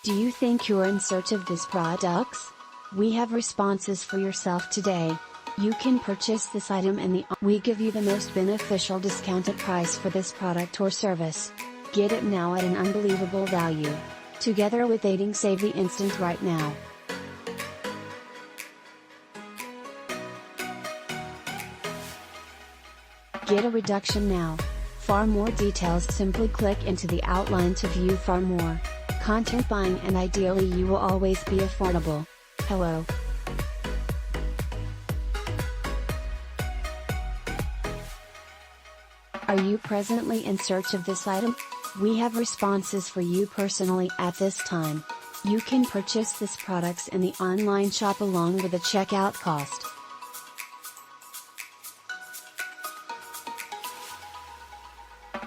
Do you think you're in search of these products? We have responses for yourself today. You can purchase this item in we give you the most beneficial discounted price for this product or service. Get it now at an unbelievable value. Together with aiding Save the Instant right now. Get a reduction now. For more details, simply click into the outline to view far more. Content buying, and ideally you will always be affordable. Hello. Are you presently in search of this item? We have responses for you personally at this time. You can purchase this products in the online shop along with a checkout cost.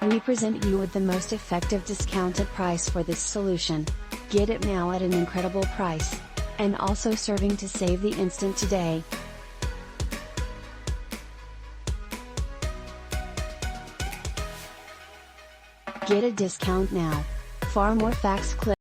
We present you with the most effective discounted price for this solution. Get it now at an incredible price. And also serving to save the instant today. Get a discount now. For more facts, click